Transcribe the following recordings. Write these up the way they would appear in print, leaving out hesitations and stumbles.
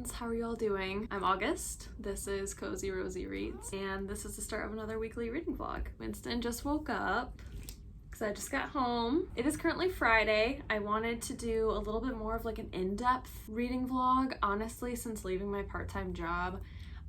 friends, how are you all doing? I'm August, this is Cozy Rosie Reads, and this is the start of another weekly reading vlog. Winston just woke up because I just got home. It is currently Friday. I wanted to do a little bit more of like an in-depth reading vlog. Honestly, since leaving my part-time job,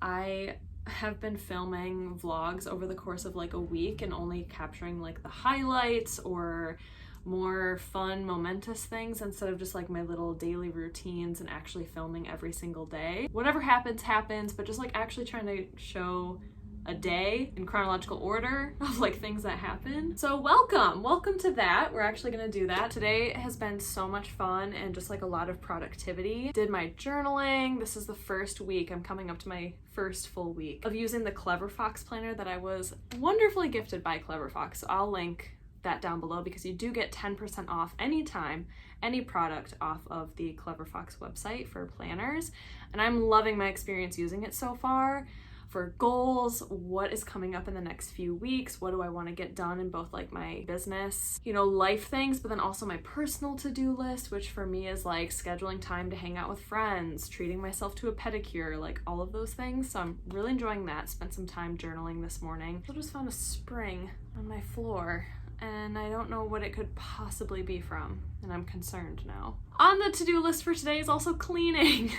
I have been filming vlogs over the course of like a week and only capturing like the highlights or more fun, momentous things instead of just like my little daily routines and actually filming every single day. Whatever happens, happens, but just like actually trying to show a day in chronological order of like things that happen. So welcome to that. We're actually gonna do that. Today has been so much fun and just like a lot of productivity. Did my journaling. This is the first week. I'm coming up to my first full week of using the Clever Fox planner that I was wonderfully gifted by Clever Fox. So I'll link that down below because you do get 10% off anytime, any product off of the Clever Fox website for planners. And I'm loving my experience using it so far. For goals, what is coming up in the next few weeks, what do I want to get done in both like my business, life things, but then also my personal to-do list, which for me is like scheduling time to hang out with friends, treating myself to a pedicure, like all of those things. So I'm really enjoying that. Spent some time journaling this morning. I just found a spring on my floor and I don't know what it could possibly be from, and I'm concerned now. On the to-do list for today is also cleaning.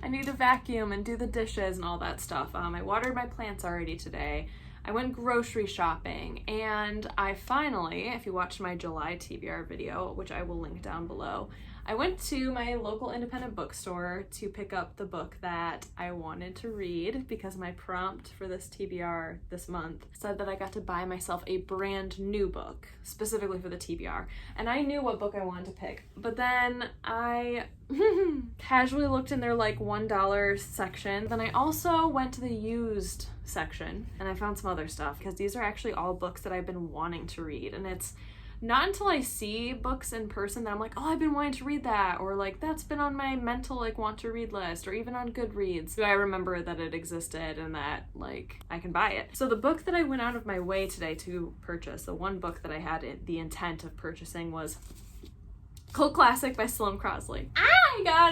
I need to vacuum and do the dishes and all that stuff. I watered my plants already today. I went grocery shopping, and I finally, if you watched my July TBR video, which I will link down below, I went to my local independent bookstore to pick up the book that I wanted to read because my prompt for this TBR this month said that I got to buy myself a brand new book specifically for the TBR. And I knew what book I wanted to pick, but then I casually looked in their like $1 section. Then I also went to the used section and I found some other stuff because these are actually all books that I've been wanting to read, and it's not until I see books in person that I'm like, oh, I've been wanting to read that, or like that's been on my mental like want to read list, or even on Goodreads, do I remember that it existed and that like I can buy it. So the book that I went out of my way today to purchase, the one book that I had the intent of purchasing, was Cult Classic by Sloane Crosley. I got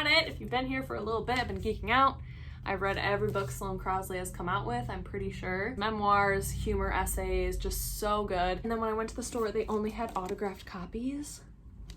it. If you've been here for a little bit, I've been geeking out. I've read every book Sloane Crosley has come out with, I'm pretty sure. Memoirs, humor essays, just so good. And then when I went to the store, they only had autographed copies.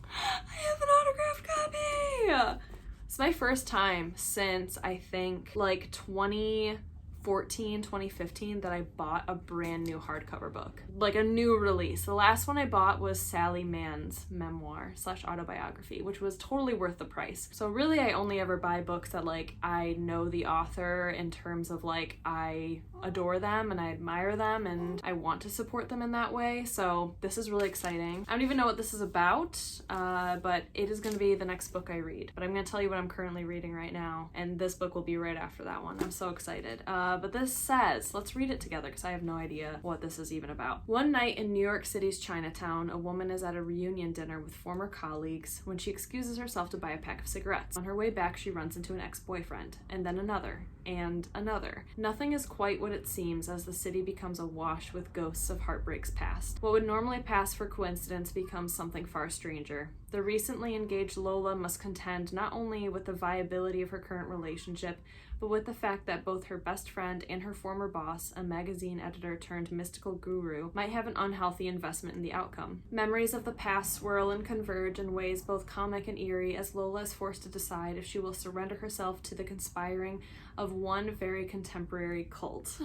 I have an autographed copy! It's my first time since I think like 2014, 2015 that I bought a brand new hardcover book, like a new release. The last one I bought was Sally Mann's memoir / autobiography, which was totally worth the price. So really I only ever buy books that like I know the author in terms of like I adore them and I admire them and I want to support them in that way. So this is really exciting. I don't even know what this is about, but it is going to be the next book I read. But I'm going to tell you what I'm currently reading right now, and this book will be right after that one. I'm so excited. But this says, let's read it together because I have no idea what this is even about. One night in New York City's Chinatown, a woman is at a reunion dinner with former colleagues when she excuses herself to buy a pack of cigarettes. On her way back, she runs into an ex-boyfriend, and then another, and another. Nothing is quite what it seems as the city becomes awash with ghosts of heartbreaks past. What would normally pass for coincidence becomes something far stranger. The recently engaged Lola must contend not only with the viability of her current relationship, but with the fact that both her best friend and her former boss, a magazine editor turned mystical guru, might have an unhealthy investment in the outcome. Memories of the past swirl and converge in ways both comic and eerie as Lola is forced to decide if she will surrender herself to the conspiring of one very contemporary cult.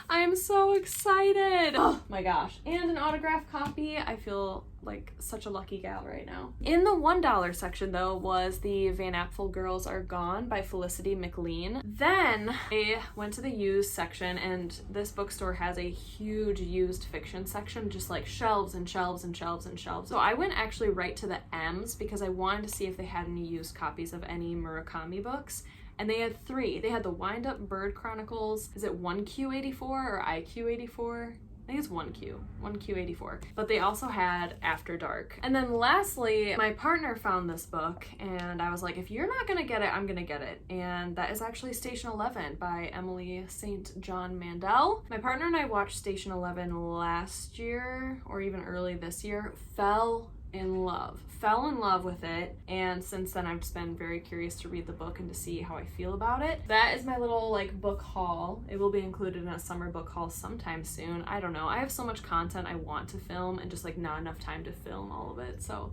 I am so excited! Oh my gosh. And an autographed copy. I feel like such a lucky gal right now. In the $1 section though was the Van Apfel Girls Are Gone by Felicity McLean. Then I went to the used section, and this bookstore has a huge used fiction section, just like shelves and shelves and shelves and shelves. So I went actually right to the M's because I wanted to see if they had any used copies of any Murakami books. And they had 3. They had the Wind Up Bird Chronicles. Is it 1Q84 or IQ84? I think it's 1Q84. But they also had After Dark. And then lastly, my partner found this book and I was like, if you're not gonna get it, I'm gonna get it. And that is actually Station 11 by Emily St. John Mandel. My partner and I watched Station 11 last year or even early this year. Fell fell in love with it, and since then I've just been very curious to read the book and to see how I feel about it. That is my little like book haul. It will be included in a summer book haul sometime soon. I don't know. I have so much content I want to film and just like not enough time to film all of it. So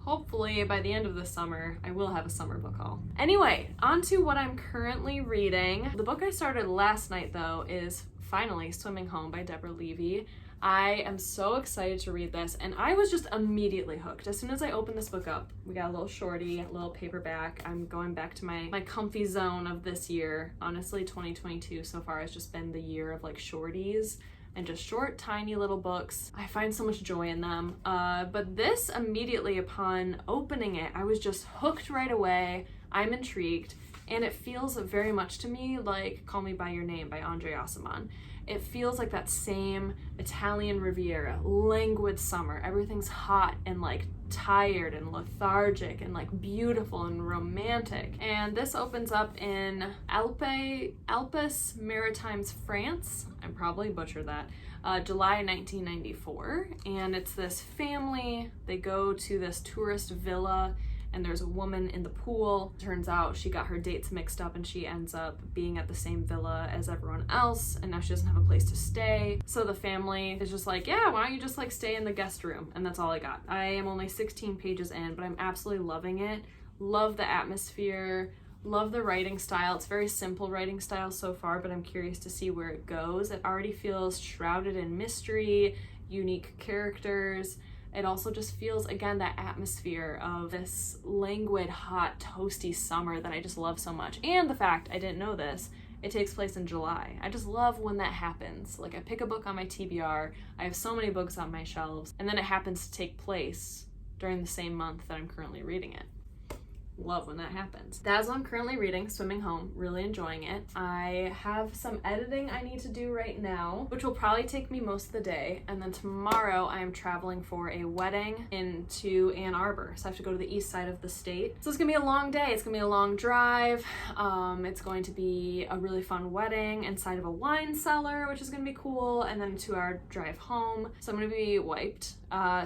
hopefully by the end of the summer, I will have a summer book haul. Anyway, on to what I'm currently reading. The book I started last night though is finally Swimming Home by Deborah Levy. I am so excited to read this, and I was just immediately hooked. As soon as I opened this book up, we got a little shorty, a little paperback. I'm going back to my comfy zone of this year. Honestly, 2022 so far has just been the year of like shorties and just short, tiny little books. I find so much joy in them. But this, immediately upon opening it, I was just hooked right away. I'm intrigued, and it feels very much to me like Call Me By Your Name by Andre Aciman. It feels like that same Italian Riviera, languid summer. Everything's hot and like tired and lethargic and like beautiful and romantic. And this opens up in Alpes Maritimes, France. I probably butchered that. July 1994. And it's this family. They go to this tourist villa, and there's a woman in the pool. Turns out she got her dates mixed up and she ends up being at the same villa as everyone else, and now she doesn't have a place to stay. So the family is just like, yeah, why don't you just like stay in the guest room? And that's all I got. I am only 16 pages in, but I'm absolutely loving it. Love the atmosphere, love the writing style. It's very simple writing style so far, but I'm curious to see where it goes. It already feels shrouded in mystery, unique characters. It also just feels, again, that atmosphere of this languid, hot, toasty summer that I just love so much. And the fact, I didn't know this, it takes place in July. I just love when that happens. Like, I pick a book on my TBR, I have so many books on my shelves, and then it happens to take place during the same month that I'm currently reading it. Love when that happens. That's what I'm currently reading, Swimming Home. Really enjoying it. I have some editing I need to do right now, which will probably take me most of the day. And then tomorrow I am traveling for a wedding into Ann Arbor. So I have to go to the east side of the state. So it's gonna be a long day. It's gonna be a long drive. It's going to be a really fun wedding inside of a wine cellar, which is gonna be cool. And then a 2-hour drive home. So I'm gonna be wiped.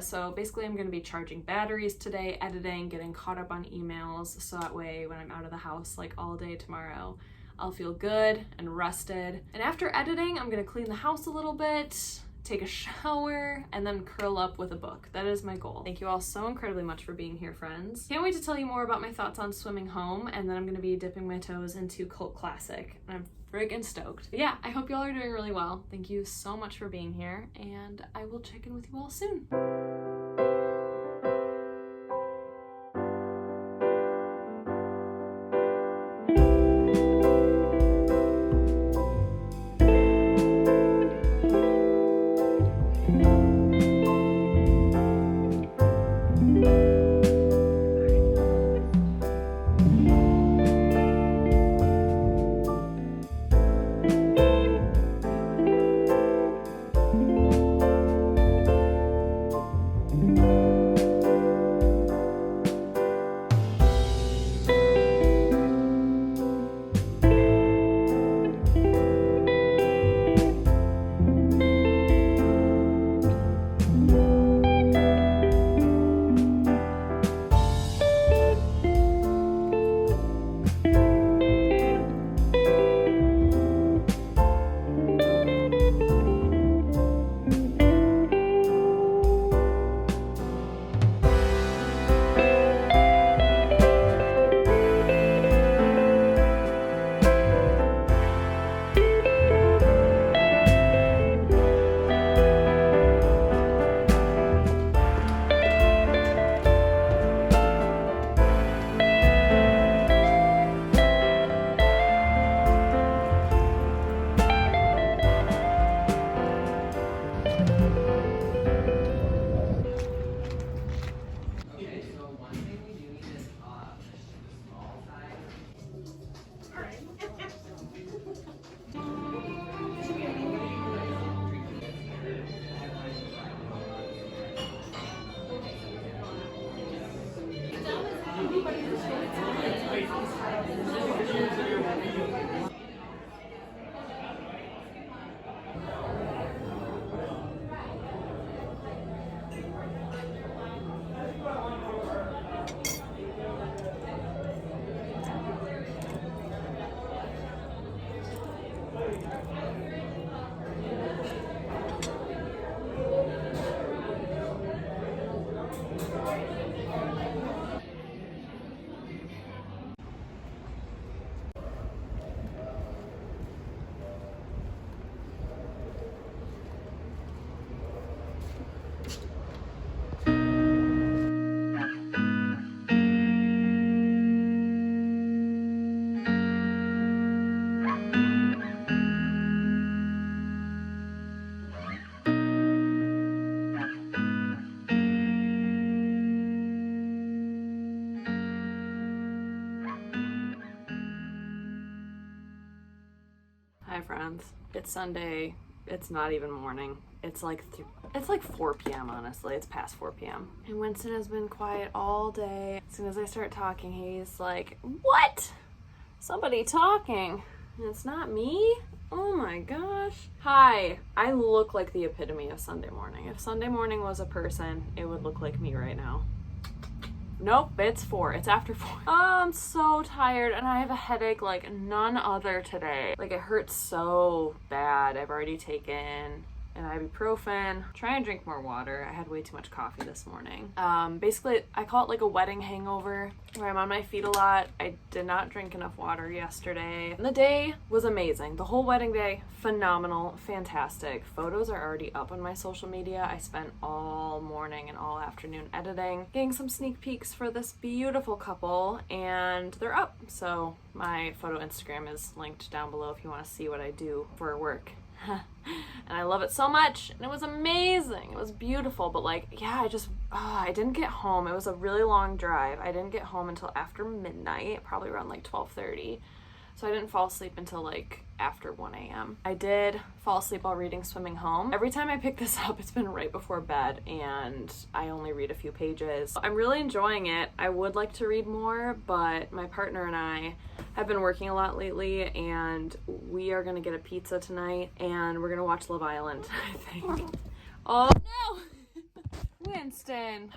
So basically I'm gonna be charging batteries today, editing, getting caught up on emails, so that way when I'm out of the house like all day tomorrow, I'll feel good and rested. And after editing, I'm gonna clean the house a little bit, take a shower, and then curl up with a book. That is my goal. Thank you all so incredibly much for being here, friends. Can't wait to tell you more about my thoughts on Swimming Home, and then I'm gonna be dipping my toes into cult classic. And I'm friggin' stoked. But yeah, I hope y'all are doing really well. Thank you so much for being here, and I will check in with you all soon. friends. It's Sunday. It's not even morning. It's like 4 p.m. honestly. It's past 4 p.m. And Winston has been quiet all day. As soon as I start talking, he's like, "What? Somebody talking?" And it's not me? Oh my gosh. Hi. I look like the epitome of Sunday morning. If Sunday morning was a person, it would look like me right now. Nope, it's 4. It's after 4. Oh, I'm so tired and I have a headache like none other today. Like it hurts so bad. I've already taken an ibuprofen. Try and drink more water. I had way too much coffee this morning. Basically, I call it like a wedding hangover where I'm on my feet a lot. I did not drink enough water yesterday. And the day was amazing. The whole wedding day, phenomenal, fantastic. Photos are already up on my social media. I spent all morning and all afternoon editing, getting some sneak peeks for this beautiful couple, and they're up. So my photo Instagram is linked down below if you want to see what I do for work. And I love it so much, and it was amazing. It was beautiful, but like, yeah, I didn't get home. It was a really long drive. I didn't get home until after midnight, probably around like 12:30. So I didn't fall asleep until like after 1 a.m. I did fall asleep while reading Swimming Home. Every time I pick this up, it's been right before bed, and I only read a few pages. I'm really enjoying it. I would like to read more, but my partner and I have been working a lot lately, and we are gonna get a pizza tonight, and we're gonna watch Love Island, I think. Oh no! Winston,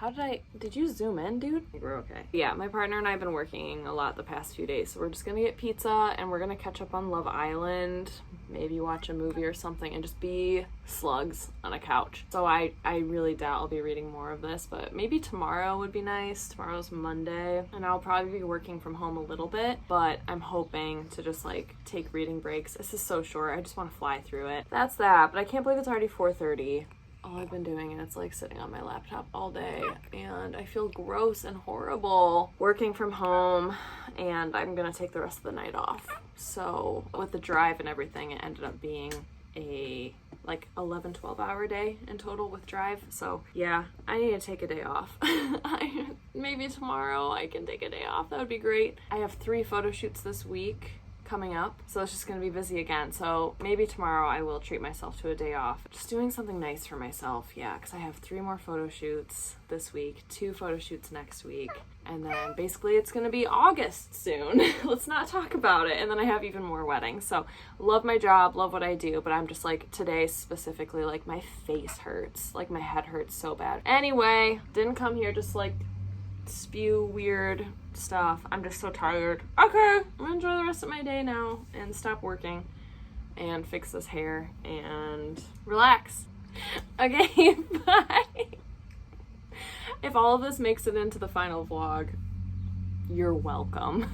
did you zoom in, dude? We're okay. Yeah, my partner and I have been working a lot the past few days, so we're just gonna get pizza and we're gonna catch up on Love Island, maybe watch a movie or something, and just be slugs on a couch. So I really doubt I'll be reading more of this, but maybe tomorrow would be nice. Tomorrow's Monday, and I'll probably be working from home a little bit, but I'm hoping to just like take reading breaks. This is so short, I just want to fly through it. That's that, but I can't believe it's already 4:30. All I've been doing, and it's like sitting on my laptop all day, and I feel gross and horrible working from home, and I'm gonna take the rest of the night off. So with the drive and everything, it ended up being a like 11-12 hour day in total with drive. So yeah, I need to take a day off. Maybe tomorrow I can take a day off. That would be great. I have 3 photo shoots this week coming up, so it's just gonna be busy again. So maybe tomorrow I will treat myself to a day off, just doing something nice for myself. Yeah, because I have 3 more photo shoots this week, 2 photo shoots next week, and then basically it's gonna be August soon. Let's not talk about it. And then I have even more weddings. So love my job, love what I do, but I'm just like, today specifically, like my face hurts, like my head hurts so bad. Anyway, didn't come here just like spew weird stuff. I'm just so tired. Okay, I'm gonna enjoy the rest of my day now and stop working and fix this hair and relax. Okay, bye. If all of this makes it into the final vlog, you're welcome.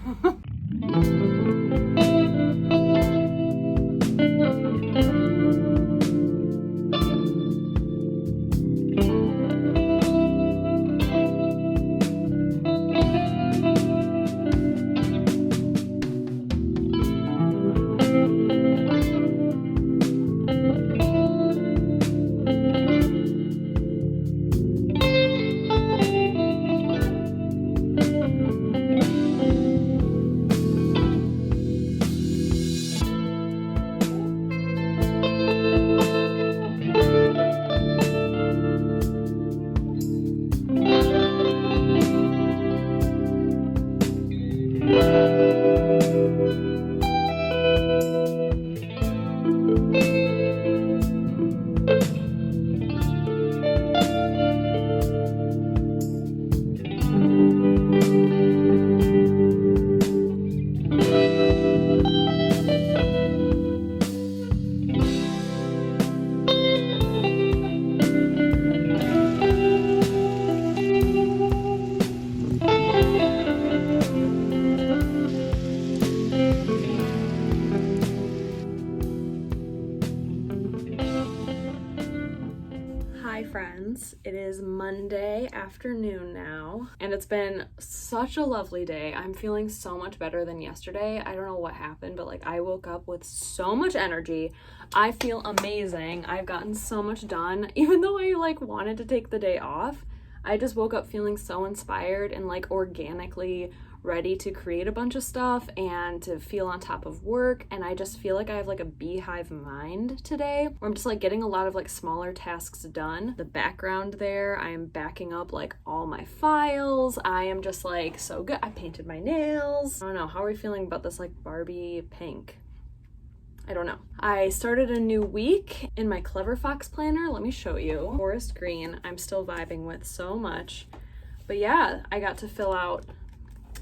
It is Monday afternoon now, and it's been such a lovely day. I'm feeling so much better than yesterday. I don't know what happened, but like I woke up with so much energy. I feel amazing. I've gotten so much done. Even though I like wanted to take the day off, I just woke up feeling so inspired and like organically ready to create a bunch of stuff and to feel on top of work. And I just feel like I have like a beehive mind today, where I'm just like getting a lot of like smaller tasks done. The background there, I am backing up like all my files. I am just like so good. I painted my nails. I don't know, how are we feeling about this like Barbie pink? I don't know. I started a new week in my Clever Fox planner. Let me show you. Forest green, I'm still vibing with so much. But yeah, I got to fill out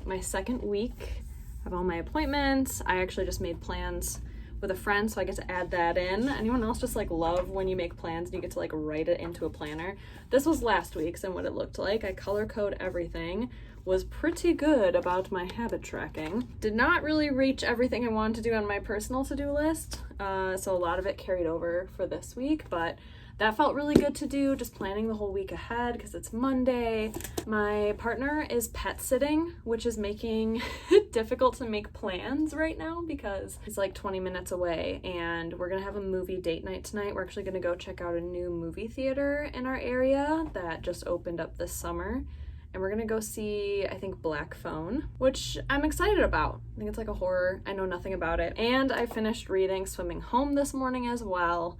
my second week of all my appointments. I actually just made plans with a friend, so I get to add that in. Anyone else just like love when you make plans and you get to like write it into a planner? This was last week's and what it looked like. I color code everything. Was pretty good about my habit tracking. Did not really reach everything I wanted to do on my personal to-do list, so a lot of it carried over for this week, but that felt really good to do, just planning the whole week ahead because it's Monday. My partner is pet sitting, which is making it difficult to make plans right now because he's like 20 minutes away, and we're gonna have a movie date night tonight. We're actually gonna go check out a new movie theater in our area that just opened up this summer. And we're gonna go see, I think, Black Phone, which I'm excited about. I think it's like a horror. I know nothing about it. And I finished reading Swimming Home this morning as well.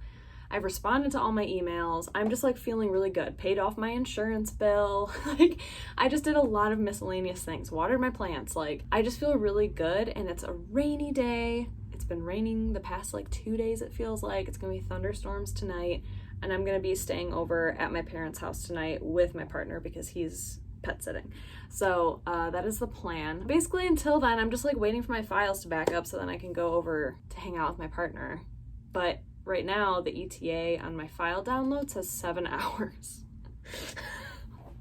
I've responded to all my emails. I'm just like feeling really good. Paid off my insurance bill. Like, I just did a lot of miscellaneous things. Watered my plants. Like, I just feel really good, and it's a rainy day. It's been raining the past like 2 days, it feels like. It's gonna be thunderstorms tonight, and I'm gonna be staying over at my parents' house tonight with my partner because he's pet sitting. So that is the plan. Basically, until then, I'm just like waiting for my files to back up so then I can go over to hang out with my partner. But right now, the ETA on my file download says 7 hours.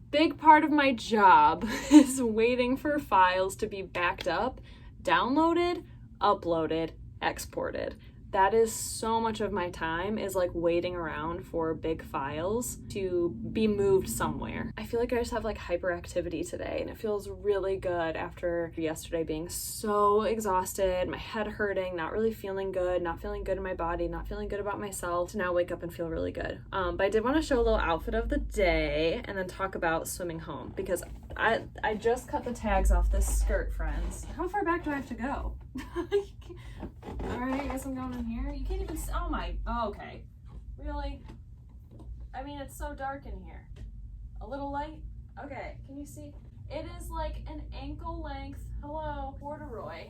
Big part of my job is waiting for files to be backed up, downloaded, uploaded, exported. That is so much of my time, is like waiting around for big files to be moved somewhere. I feel like I just have like hyperactivity today, and it feels really good after yesterday being so exhausted, my head hurting, not really feeling good, not feeling good in my body, not feeling good about myself, to now wake up and feel really good. But I did want to show a little outfit of the day and then talk about Swimming Home, because I just cut the tags off this skirt, friends. How far back do I have to go? Alright, I guess I'm going in here. You can't even see. Oh my, okay. Really? I mean, it's so dark in here. A little light? Okay, can you see? It is like an ankle length, hello, corduroy,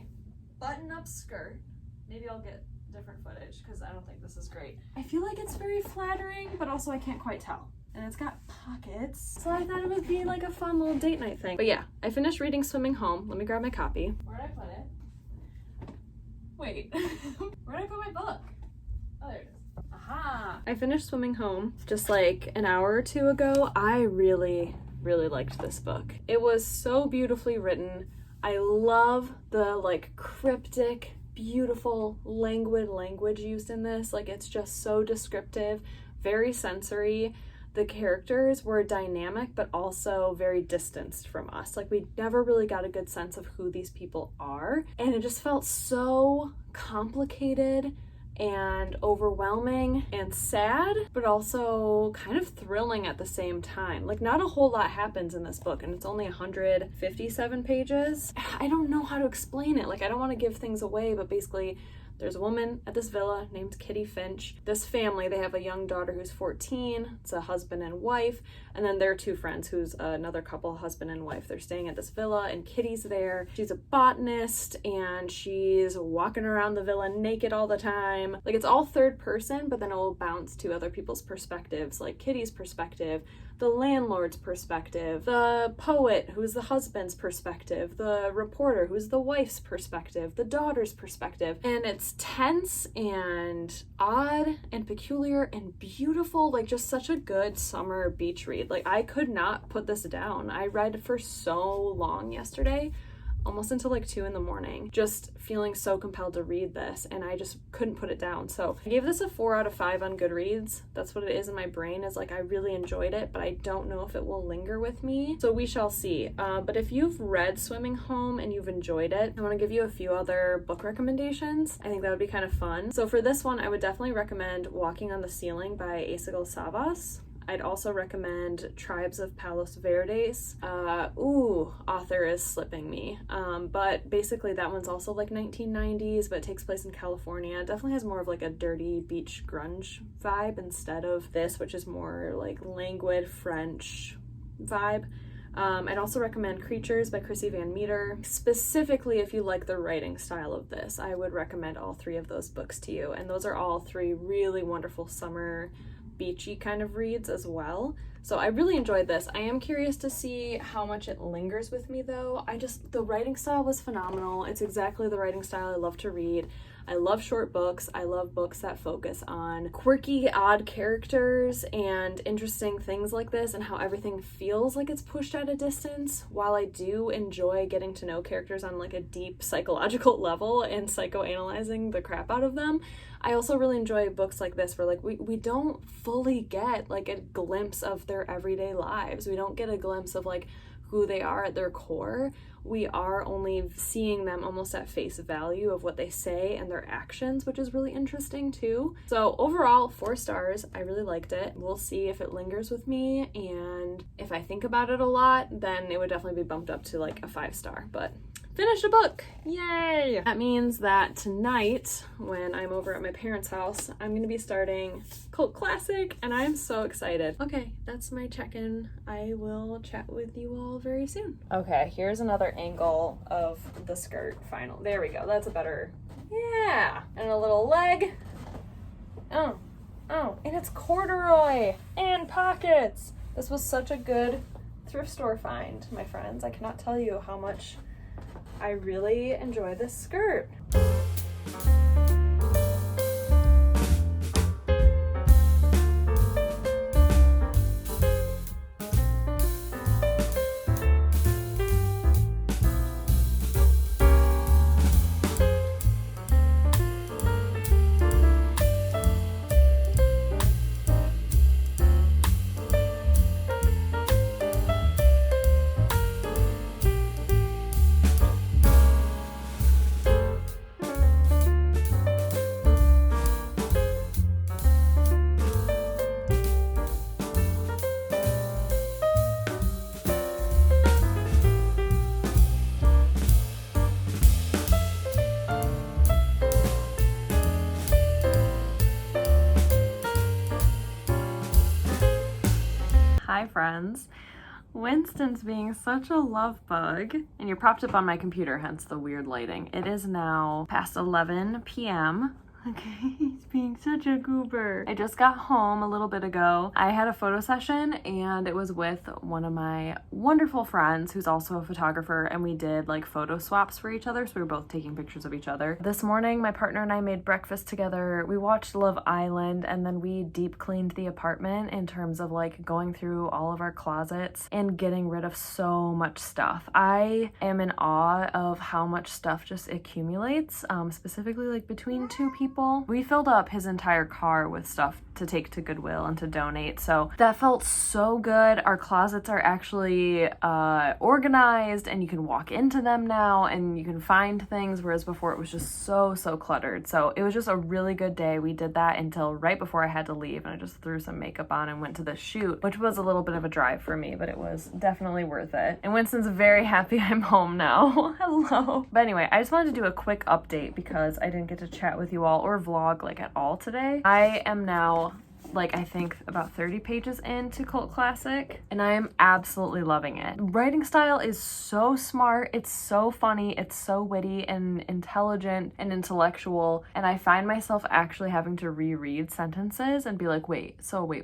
button-up skirt. Maybe I'll get different footage because I don't think this is great. I feel like it's very flattering, but also I can't quite tell. And it's got pockets, so I thought it would be like a fun little date night thing. But yeah, I finished reading Swimming Home. Let me grab my copy. Where did I put it? Wait, where did I put my book? Oh, there it is. Aha! I finished Swimming Home just like an hour or two ago. I really liked this book. It was so beautifully written. I love the like cryptic, beautiful, languid language used in this. Like, it's just so descriptive, very sensory. The characters were dynamic, but also very distanced from us. Like, we never really got a good sense of who these people are. And it just felt so complicated and overwhelming and sad, but also kind of thrilling at the same time. Like, not a whole lot happens in this book, and it's only 157 pages. I don't know how to explain it. Like, I don't want to give things away, but basically, there's a woman at this villa named Kitty Finch. This family, they have a young daughter who's 14. It's a husband and wife. And then their two friends, who's another couple, husband and wife. They're staying at this villa, and Kitty's there. She's a botanist, and she's walking around the villa naked all the time. Like, it's all third person, but then it will bounce to other people's perspectives, like Kitty's perspective, the landlord's perspective, the poet, who's the husband's perspective, the reporter, who's the wife's perspective, the daughter's perspective. And it's tense and odd and peculiar and beautiful, like just such a good summer beach read. Like, I could not put this down. I read for so long yesterday, almost until like 2 a.m, just feeling so compelled to read this, and I just couldn't put it down. So I gave this a 4 out of 5 on Goodreads. That's what it is in my brain, is like, I really enjoyed it, but I don't know if it will linger with me. So we shall see. But if you've read Swimming Home and you've enjoyed it, I want to give you a few other book recommendations. I think that would be kind of fun. So for this one, I would definitely recommend Walking on the Ceiling by Hazel. I'd also recommend Tribes of Palos Verdes. Author is slipping me. But basically that one's also like 1990s, but it takes place in California. It definitely has more of like a dirty beach grunge vibe instead of this, which is more like languid French vibe. I'd also recommend Creatures by Chrissy Van Meter. Specifically, if you like the writing style of this, I would recommend all three of those books to you. And those are all three really wonderful summer beachy kind of reads as well. So I really enjoyed this. I am curious to see how much it lingers with me though. The writing style was phenomenal. It's exactly the writing style I love to read. I love short books. I love books that focus on quirky, odd characters and interesting things like this and how everything feels like it's pushed at a distance. While I do enjoy getting to know characters on like a deep psychological level and psychoanalyzing the crap out of them, I also really enjoy books like this where like we don't fully get like a glimpse of their everyday lives. We don't get a glimpse of like who they are at their core. We are only seeing them almost at face value of what they say and their actions, which is really interesting too. So overall, 4 stars. I really liked it. We'll see if it lingers with me, and if I think about it a lot, then it would definitely be bumped up to like a 5-star, but finished a book. Yay! That means that tonight, when I'm over at my parents' house, I'm gonna be starting Cult Classic, and I'm so excited. Okay, that's my check-in. I will chat with you all very soon. Okay, here's another angle of the skirt final. There we go. That's a better, yeah. And a little leg. Oh, and it's corduroy and pockets. This was such a good thrift store find, my friends. I cannot tell you how much I really enjoy this skirt. Hi friends. Winston's being such a love bug, and you're propped up on my computer, hence the weird lighting. It is now past 11 p.m. Okay, he's being such a goober. I just got home a little bit ago. I had a photo session and it was with one of my wonderful friends who's also a photographer, and we did like photo swaps for each other, so we were both taking pictures of each other. This morning my partner and I made breakfast together, we watched Love Island, and then we deep cleaned the apartment in terms of like going through all of our closets and getting rid of so much stuff. I am in awe of how much stuff just accumulates, specifically like between two people. We filled up his entire car with stuff to take to Goodwill and to donate, so that felt so good. Our closets are actually organized, and you can walk into them now and you can find things, whereas before it was just so cluttered. So it was just a really good day. We did that until right before I had to leave, and I just threw some makeup on and went to the shoot, which was a little bit of a drive for me, but it was definitely worth it. And Winston's very happy I'm home now. Hello. But anyway, I just wanted to do a quick update because I didn't get to chat with you all or vlog like at all today. I am now like I think about 30 pages into Cult Classic, and I am absolutely loving it. Writing style is so smart, it's so funny, it's so witty and intelligent and intellectual, and I find myself actually having to reread sentences and be like, wait,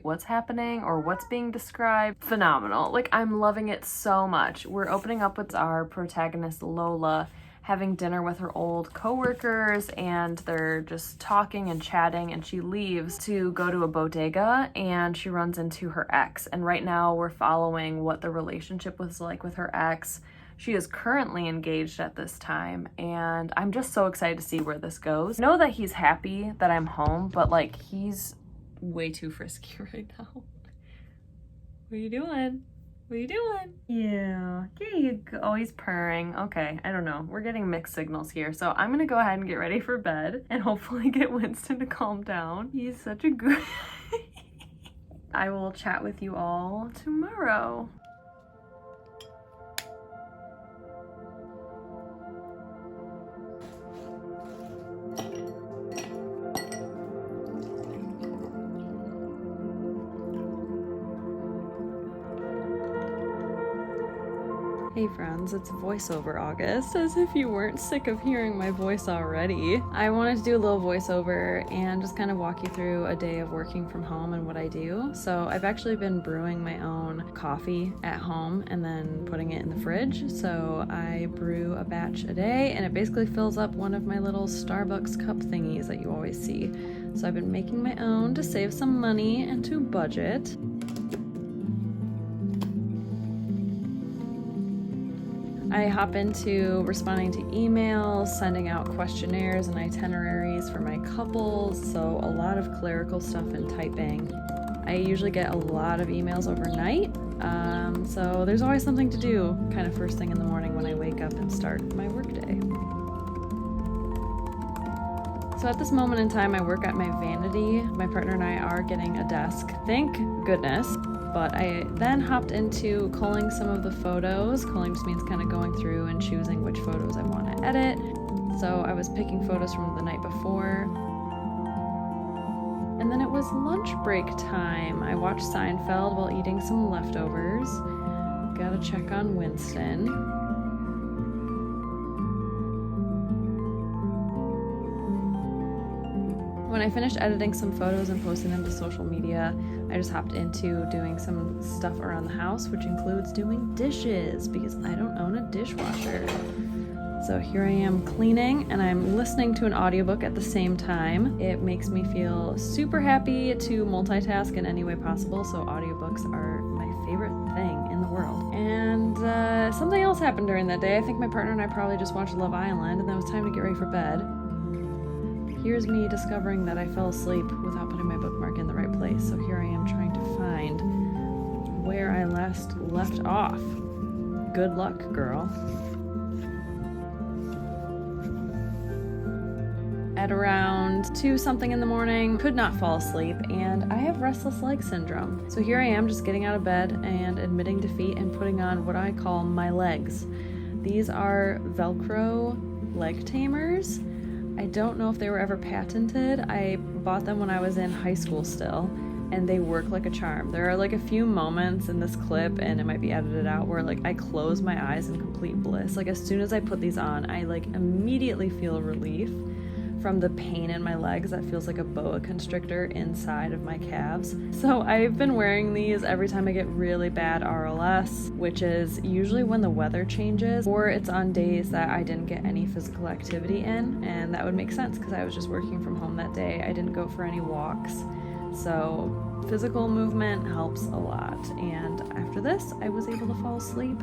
what's happening or what's being described? Phenomenal. Like, I'm loving it so much. We're opening up with our protagonist Lola having dinner with her old coworkers, and they're just talking and chatting, and she leaves to go to a bodega and she runs into her ex. And right now we're following what the relationship was like with her ex. She is currently engaged at this time, and I'm just so excited to see where this goes. I know that he's happy that I'm home, but like, he's way too frisky right now. What are you doing? What are you doing? Yeah, there you go. Oh, he's purring. Okay, I don't know. We're getting mixed signals here. So I'm gonna go ahead and get ready for bed and hopefully get Winston to calm down. He's such a good... I will chat with you all tomorrow. Hey friends, it's voiceover August, as if you weren't sick of hearing my voice already. I wanted to do a little voiceover and just kind of walk you through a day of working from home and what I do. So I've actually been brewing my own coffee at home and then putting it in the fridge. So I brew a batch a day and it basically fills up one of my little Starbucks cup thingies that you always see. So I've been making my own to save some money and to budget. I hop into responding to emails, sending out questionnaires and itineraries for my couples, so a lot of clerical stuff and typing. I usually get a lot of emails overnight, so there's always something to do kind of first thing in the morning when I wake up and start my workday. So at this moment in time, I work at my vanity. My partner and I are getting a desk, thank goodness. But I then hopped into culling some of the photos. Culling just means kind of going through and choosing which photos I want to edit. So I was picking photos from the night before. And then it was lunch break time. I watched Seinfeld while eating some leftovers. Gotta check on Winston. When I finished editing some photos and posting them to social media, I just hopped into doing some stuff around the house, which includes doing dishes because I don't own a dishwasher. So here I am cleaning and I'm listening to an audiobook at the same time. It makes me feel super happy to multitask in any way possible, so audiobooks are my favorite thing in the world. And something else happened during that day. I think my partner and I probably just watched Love Island and then it was time to get ready for bed. Here's me discovering that I fell asleep without putting my bookmark in the right place, so here I am trying to find where I last left off. Good luck, girl. At around 2 something in the morning, could not fall asleep, and I have restless leg syndrome. So here I am just getting out of bed and admitting defeat and putting on what I call my legs. These are Velcro leg tamers. I don't know if they were ever patented. I bought them when I was in high school still, and they work like a charm. There are like a few moments in this clip, and it might be edited out, where like I close my eyes in complete bliss. Like as soon as I put these on, I like immediately feel relief from the pain in my legs that feels like a boa constrictor inside of my calves. So I've been wearing these every time I get really bad RLS, which is usually when the weather changes, or it's on days that I didn't get any physical activity in, and that would make sense because I was just working from home that day. I didn't go for any walks. So physical movement helps a lot, and after this I was able to fall asleep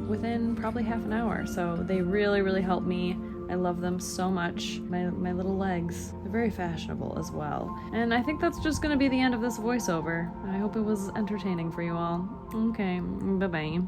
within probably half an hour. So they really helped me. I love them so much. My little legs. They're very fashionable as well. And I think that's just gonna be the end of this voiceover. I hope it was entertaining for you all. Okay, bye-bye.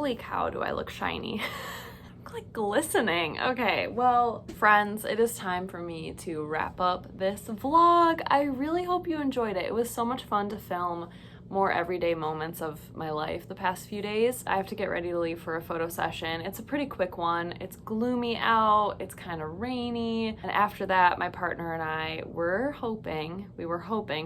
Holy cow, do I look shiny. Like glistening. Okay, well, friends, it is time for me to wrap up this vlog. I really hope you enjoyed it. It was so much fun to film more everyday moments of my life the past few days. I have to get ready to leave for a photo session. It's a pretty quick one. It's gloomy out, it's kind of rainy, and after that my partner and I were hoping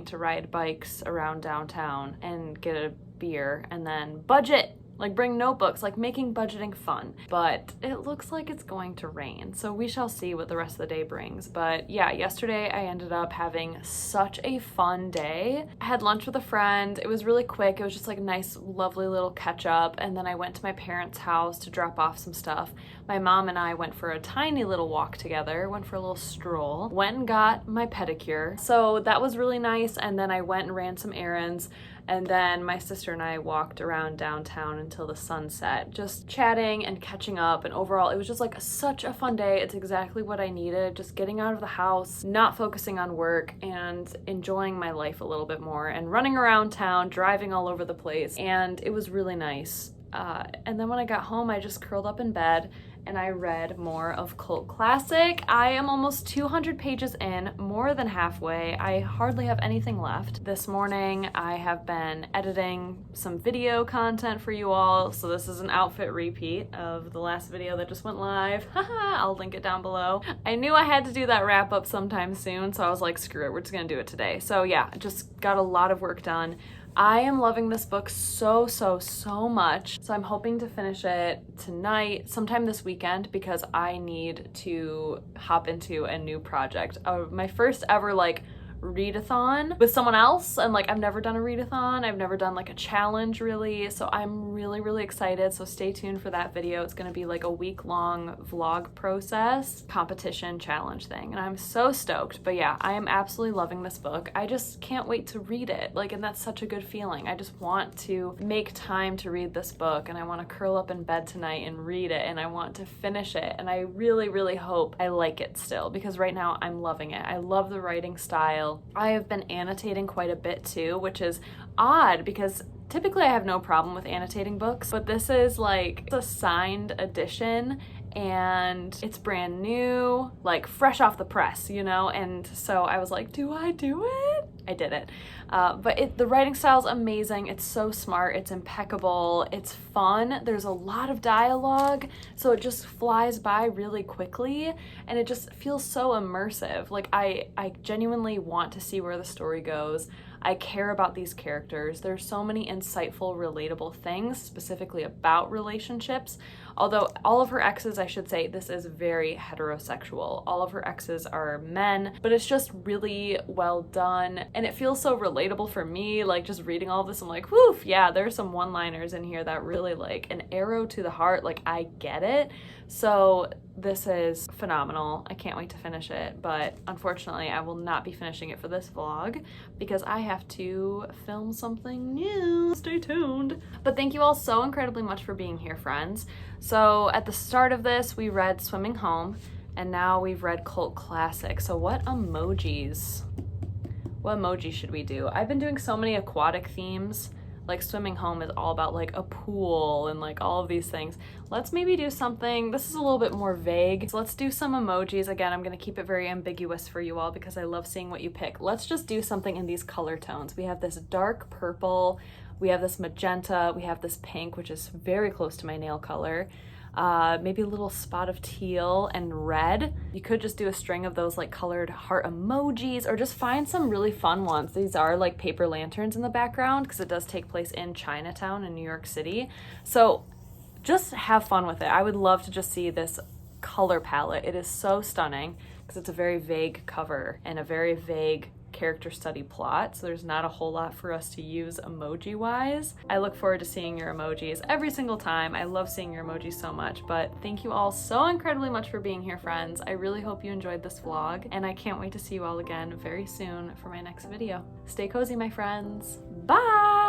to ride bikes around downtown and get a beer and then budget. Like bring notebooks, like making budgeting fun. But it looks like it's going to rain, so we shall see what the rest of the day brings. But yeah, yesterday I ended up having such a fun day. I had lunch with a friend. It was really quick. It was just like a nice, lovely little catch up. And then I went to my parents' house to drop off some stuff. My mom and I went for a tiny little walk together, went for a little stroll, went and got my pedicure. So that was really nice. And then I went and ran some errands. And then my sister and I walked around downtown until the sunset, just chatting and catching up. And overall, it was just like such a fun day. It's exactly what I needed. Just getting out of the house, not focusing on work, and enjoying my life a little bit more, and running around town, driving all over the place. And it was really nice. And then when I got home, I just curled up in bed and I read more of Cult Classic. I am almost 200 pages in, more than halfway. I hardly have anything left. This morning I have been editing some video content for you all, so this is an outfit repeat of the last video that just went live. Haha, I'll link it down below. I knew I had to do that wrap up sometime soon, so I was like, screw it, we're just gonna do it today. So yeah, just got a lot of work done. I am loving this book so much. So I'm hoping to finish it tonight, sometime this weekend, because I need to hop into a new project. My first ever like readathon with someone else, and like I've never done a readathon. I've never done like a challenge really, so I'm really excited. So stay tuned for that video. It's gonna be like a week-long vlog process competition challenge thing, and I'm so stoked. But yeah, I am absolutely loving this book. I just can't wait to read it, like, and that's such a good feeling. I just want to make time to read this book, and I want to curl up in bed tonight and read it, and I want to finish it, and I really hope I like it still, because right now I'm loving it. I love the writing style. I have been annotating quite a bit too, which is odd because typically I have no problem with annotating books, but this is like a signed edition and it's brand new, like fresh off the press, you know? And so I was like, do I do it? I did it. But the writing style is amazing. It's so smart. It's impeccable. It's fun. There's a lot of dialogue, so it just flies by really quickly, and it just feels so immersive. Like I genuinely want to see where the story goes. I care about these characters. There's so many insightful, relatable things, specifically about relationships. Although all of her exes, I should say, this is very heterosexual. All of her exes are men, but it's just really well done. And it feels so relatable for me, like just reading all of this, I'm like, woof, yeah, there's some one-liners in here that really like an arrow to the heart, like I get it. So this is phenomenal. I can't wait to finish it, but unfortunately I will not be finishing it for this vlog because I have to film something new. Stay tuned. But thank you all so incredibly much for being here, friends. So at the start of this, we read Swimming Home, and now we've read Cult Classic. So what emoji should we do? I've been doing so many aquatic themes. Like Swimming Home is all about like a pool and like all of these things. Let's maybe do something, this is a little bit more vague. So let's do some emojis. Again, I'm gonna keep it very ambiguous for you all because I love seeing what you pick. Let's just do something in these color tones. We have this dark purple, we have this magenta, we have this pink, which is very close to my nail color. Maybe a little spot of teal and red. You could just do a string of those like colored heart emojis, or just find some really fun ones. These are like paper lanterns in the background because it does take place in Chinatown in New York City. So just have fun with it. I would love to just see this color palette. It is so stunning because it's a very vague cover and a very vague character study plot, so there's not a whole lot for us to use emoji wise. I look forward to seeing your emojis every single time. I love seeing your emojis so much, but thank you all so incredibly much for being here, friends. I really hope you enjoyed this vlog, and I can't wait to see you all again very soon for my next video. Stay cozy, my friends. Bye!